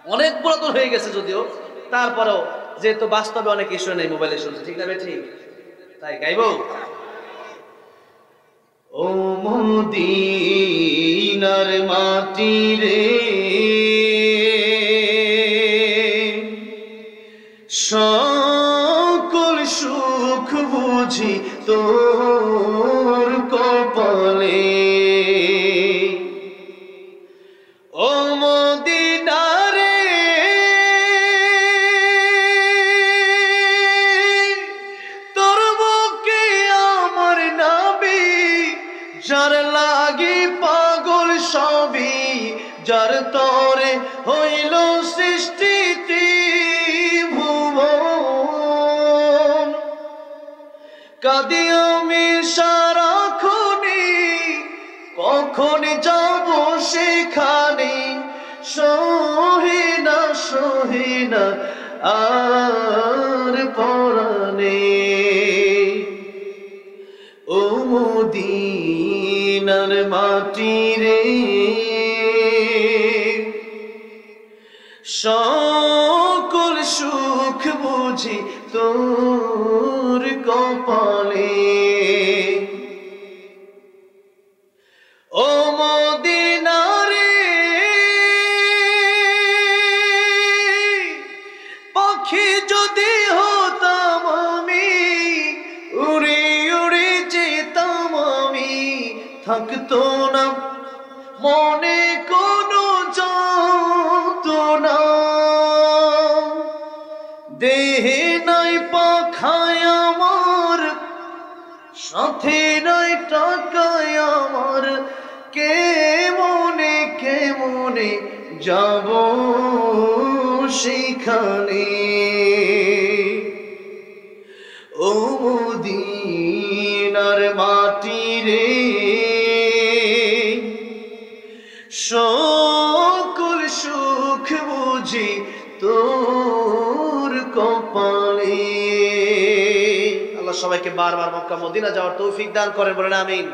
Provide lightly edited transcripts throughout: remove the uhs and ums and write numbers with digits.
অনেক পুরাতন হয়ে গেছে যদিও, তারপরেও যেহেতু বাস্তবে অনেক ইস্যু নেই, মোবাইলে শুনছে, ঠিক না ঠিক? তাই গাইবো। ও মদিনার মাটি রে, সকল সুখ বুঝি তোর কপালে। ও মদিনা রে, তোর বুকে আমার নবী, যার লাগি পাগল সবই, যার তরে হইল সৃষ্টি ত্রিভুবন। কাঁদি আমি সারাক্ষণে, কখন যাব সেখানে, সহে না আর পরাণে। ও মদিনার মাটি রে, সকল সুখ বুঝি তোর কপালে। ও মদিনা রে, পাখি যদি হতাম আমি, উড়ে উড়ে যেতাম আমি, থাকতো না মনে কোনো যন্ত্রণা। দেহে নাই পাখায় আমার, সাথে নাই টাকায় আমার, কেমনে যাব সেখানে। ও মদিনার মাটি রে, সকল সুখ বুঝি তোর কপালে। আল্লাহ সবাইকে বারবার মক্কা মদিনা যাওয়ার তৌফিক দান করেন, বলেন আমিন।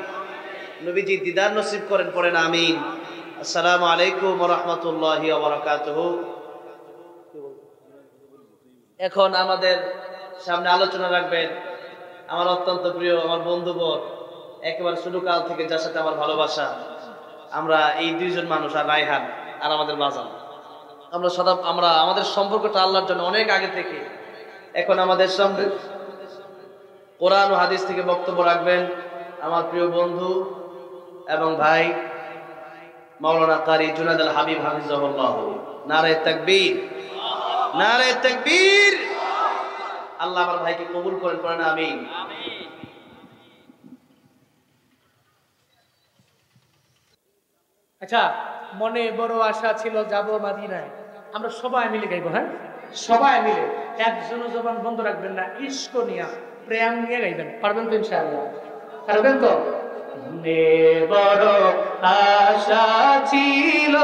নবীজি দিদার নসিব করেন, পড়েন আমিন। আসসালামু আলাইকুম ওয়া রাহমাতুল্লাহি ওয়া বারাকাতুহু। এখন আমাদের সামনে আলোচনা রাখবেন আমার অত্যন্ত প্রিয় আমার বন্ধুবর, একেবারে শুরু কাল থেকে যার সাথে আমার ভালোবাসা। আমরা এই দুইজন মানুষ, আর রায়হান আর আমাদের বাজান, আমরা আমাদের সম্পর্কটা আল্লাহর জন্য অনেক আগে থেকে। এখন আমাদের সামনে কোরআন ও হাদিস থেকে বক্তব্য রাখবেন আমার প্রিয় বন্ধু এবং ভাই মাওলানা কারি জুনায়েদ আল হাবিব হাফিজাহুল্লাহ। নারে তাকবীর, নারে তাকবীর। আল্লাহ আমার ভাইকে কবুল করেন, পড়েন আমিন। আচ্ছা, মনে বড় আশা ছিল যাব মদিনায়, আমরা সবাই মিলে গাইবো। হ্যাঁ, সবাই মিলে, একজনও জবান বন্ধ রাখবেন না, ইশক নিয়ে প্রেম নিয়ে গাইবেন। পারবেন তো ইনশাআল্লাহ? পারবেন তো? মনে বড় আশা ছিল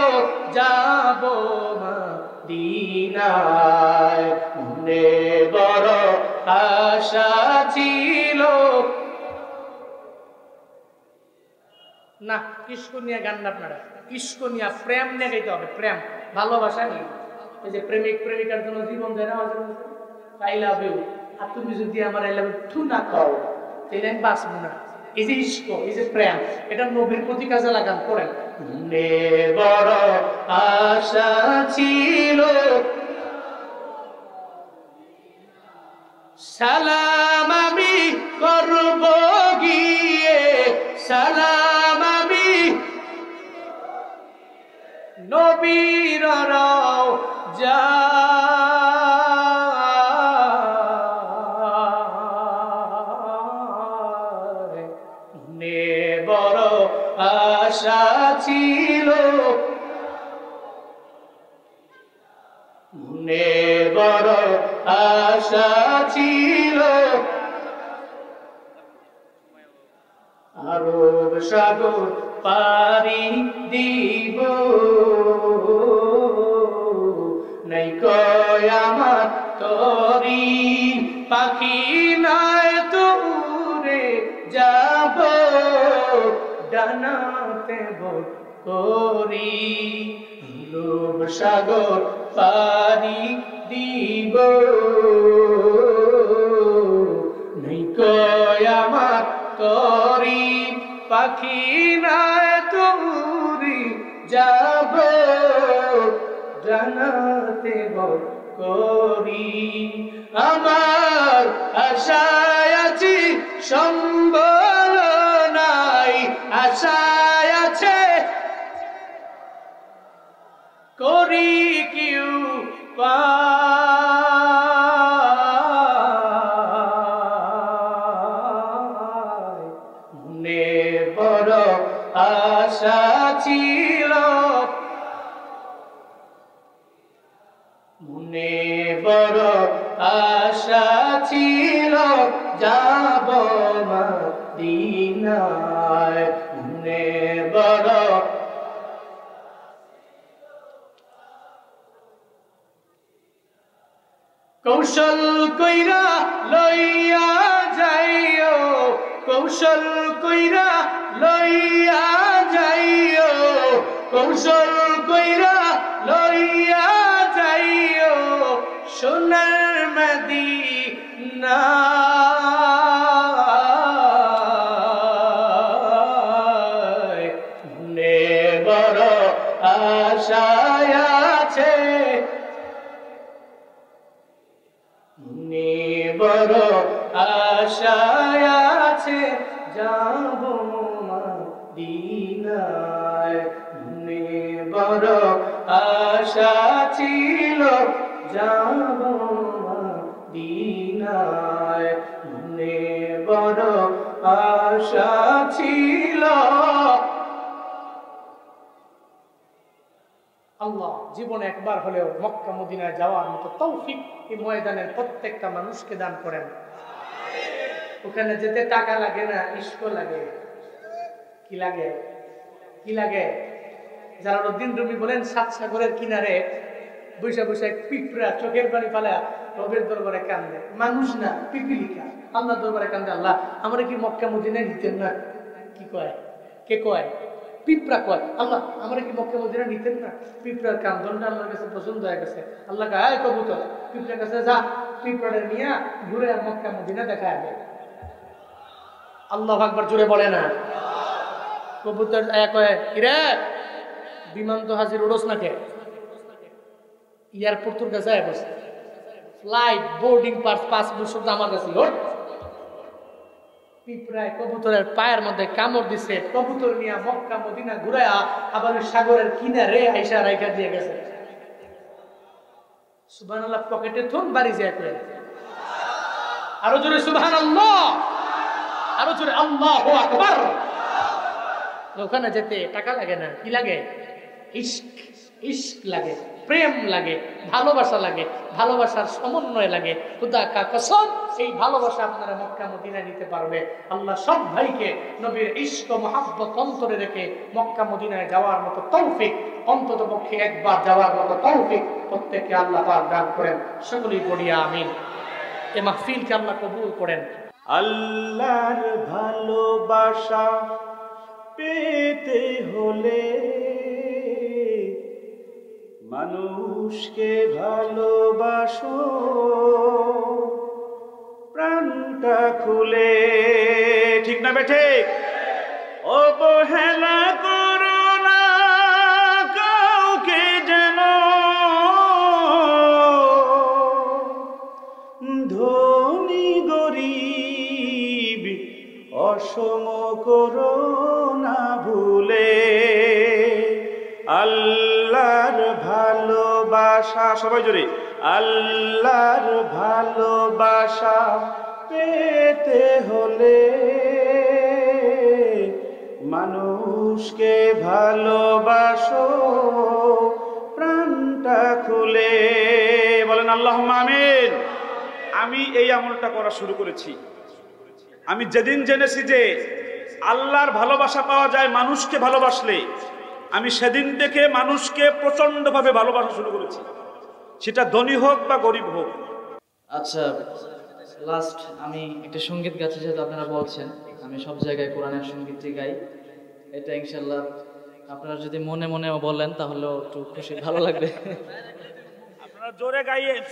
যাব মদিনায়, মনে বড় আশা ছিল। না, ইশক নিয়ে গান না, আপনারা ইশক নিয়ে প্রেম নিয়ে গাইতে হবে। প্রেম, ভালোবাসা নিয়ে। এই যে প্রেমিক প্রেমিকার জন্য জীবন দেয় না, আই লাভ ইউ, আর তুমি যদি আমার আই লাভ ইউ টু না কও তাহলে আমি বাঁচবো না। এই যে ইশক, এই যে প্রেম, এটা নবীর প্রতি কাজে লাগান। করেন, মনে বড় আশা ছিল সালাম আমি করব গিয়ে, সালাম আমি নবীর রওজা, মনে বড় আশা ছিল, মনে বড় আশা ছিল, আরব সাগর পারি দিব, নাই কয় আমার তরি পাখি নাই তো উড়ে যাব ডানাতে ভোর করি। রূপ সাগর পারি দিব নিকয় আমার তরি পাখি না তুরি যাব জানাতে করি আমার আশায় আছি সম্বল নাই আশায় আছে করি কিউ মনে বড় আশা ছিল মনে বড় আশা ছিল যাব মদিনায় মনে বড় কৌশল কইরা লইয়া যাইও কৌশল কইরা লইয়া যাইও কৌশল কইরা লইয়া যাইও সোনার মদিনা মনে বড় আশা আছে মনে বড় আশা আছে যাব মদিনায় মনে বড় আশা ছিল যাব মদিনায় মনে বড় আশা ছিল আল্লাহ জীবনে একবার হলেও মক্কা মদিনায় যাওয়ার মতো তৌফিক এই ময়দানের প্রত্যেকটা মানুষকে দান করেন ওখানে যেতে টাকা লাগে না ইস্ক লাগে কি লাগে কি লাগে জালালউদ্দিন রুমি বলেন সাত সাগরের কিনারে বৈশা বৈশা পিঁপড়া চোখের পানি ফালা রবের দরবারে কান্দে মানুষ না পিপিলিকা আল্লাহ দরবারে কান্দে আল্লাহ আমরা কি মক্কা মদিনায় নিতেন না কি কয় কে কয় পিঁপড়া কয় আল্লাহ আমরা কি মক্কা মদিনা নিতেন না পিঁপড়ার কান্দনটা আল্লাহর কাছে পছন্দ হয়ে গেছে আল্লাহ কয় কবুতর পিঁপড়ার কাছে যা পিঁপড়াটা নিয়ে ঘুরে মক্কা মদিনা দেখা যাবে আল্লাহু আকবার জোরে বলে না কবুতর কয় কিরে বিমান তো হাজির উড়োস না কে এয়ারপোর্ট তোর কাছে বসে ফ্লাইট বোর্ডিং পাস পাসপোর্ট সব আমার কাছে পিঁপড়ায় কবুতরের পায়ের মধ্যে কামড় দিছে কবুতর নিয়ে মক্কা মদিনা ঘুরায়া আবার সাগরের কিনারে আইসা রাইখা দিয়ে গেছে সুবহানাল্লাহ পকেটে থুন বাড়ি যায় কই আরো জোরে সুবহানাল্লাহ আরো জোরে আল্লাহু আকবার ওখানে যেতে টাকা লাগে না কি লাগে ইশক ইশক লাগে প্রেম লাগে ভালোবাসা লাগে ভালোবাসার সমন্বয় লাগে খুদা কা কসম এই ভালোবাসা আপনারা মক্কা মদিনায় নিতে পারবে আল্লাহ সব ভাইকে নবীর ইশক ও মহব্বত অন্তরে রেখে মক্কা মদিনায় যাওয়ার মতো তৌফিক অন্তত পক্ষে একবার যাওয়ার মতো তৌফিক প্রত্যেককে আল্লাহ পাক দান করেন সকলেই পড়ি আমিন এই মাহফিলকে আল্লাহ কবুল করেন আল্লাহর ভালোবাসা পেতে হলে মানুষকে ভালোবাসো প্রাণটা খুলে ঠিক না বেঠে অবহেলা করো না কাউকে যেন ধনী গরিব অসম করো না ভুলে আল্লাহর ভালোবাসা সবাই জোরে আল্লাহর ভালোবাসা পেতে হলে মানুষকে ভালোবাসো প্রাণটা খুলে বলেন আল্লাহুম্মা আমিন আমি এই আমলটা করা শুরু করেছি আমি যেদিন জেনেছি যে আল্লাহর ভালোবাসা পাওয়া যায় মানুষকে ভালোবাসলে আমি সেদিন থেকে মানুষকে প্রচন্ডভাবে ভালোবাসা শুরু করেছি সেটা ধনী হোক বা গরিব হোক আচ্ছা লাস্ট আমি একটা সঙ্গীত গাচ্ছি যেহেতু আপনারা বলছেন আমি সব জায়গায় কোরআনের সঙ্গীতই গাই এটা ইনশাল্লাহ আপনারা যদি মনে মনে বলেন তাহলেও একটু খুশি ভালো লাগবে। আপনারা জোরে গাইয়েন।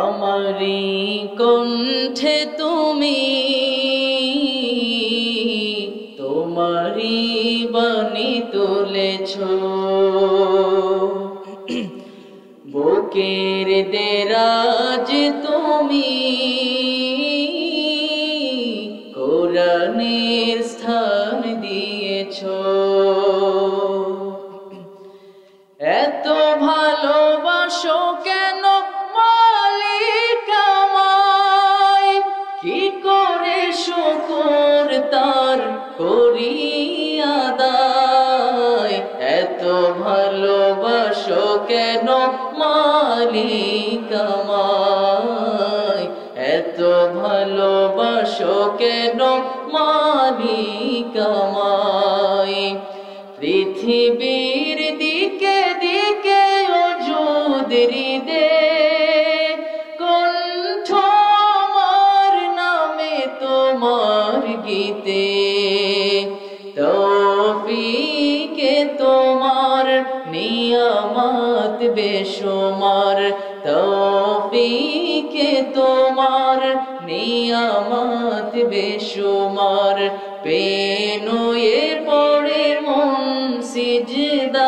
আমারি কণ্ঠে তুমি তোমারি বাণী তুলেছ, বুকের দেরাজ তুমি কোরআনের স্থান দিয়েছ। এত ভালোবাসো কেন মালিক আমায়, কি করে শুকর তার করি আদায়। এত ভালোবাসো কেন মালিক আমায়, এত ভালোবাসো কেন মালিক আমায়। পৃথিবীর দিকে দিকে ওজুদ হৃদে কণ্ঠ আমার নামে তোমার গীতে। তৌফিকে তোমার নিয়ামত বেশুমার, তৌফিকে তোমার নিয়ামত বেশুমার। পেনুয়ে পড়ে মন সিজদায়,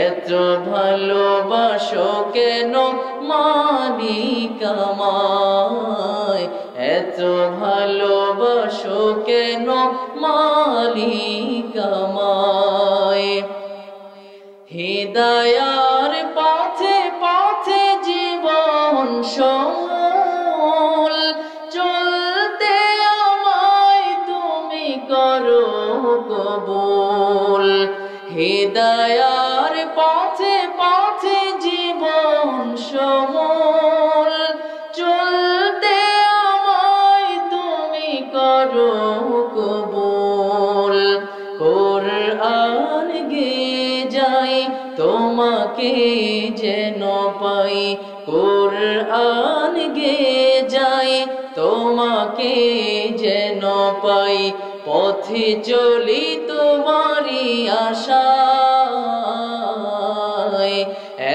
এত ভালোবাসো কেন মালিক আমায়, এত ভালোবাসো কেন মালিক আমায়। হিদায়ার পথে পথে জীবন সমূল চলতে আমায় তুমি করো কবুল। হিদায়ার পথে পথে জীবন সমূল চলতে আমায় তুমি করো কবুল। কোরআন গে যাই তোমাকে যেন পাই, কোরআন গে যাই তোমাকে যেন পাই। পথে চলি তোমারি আশায়,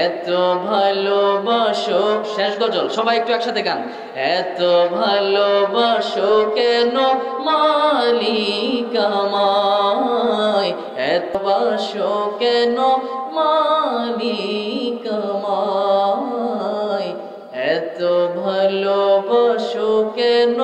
এত ভালোবাসো। শেষ গজল, সবাই একটু একসাথে গান। এত ভালোবাসো কেন মালিক আমায়, এত ভালোবাসো কেন মালিক আমায়, এত ভালোবাসো কেন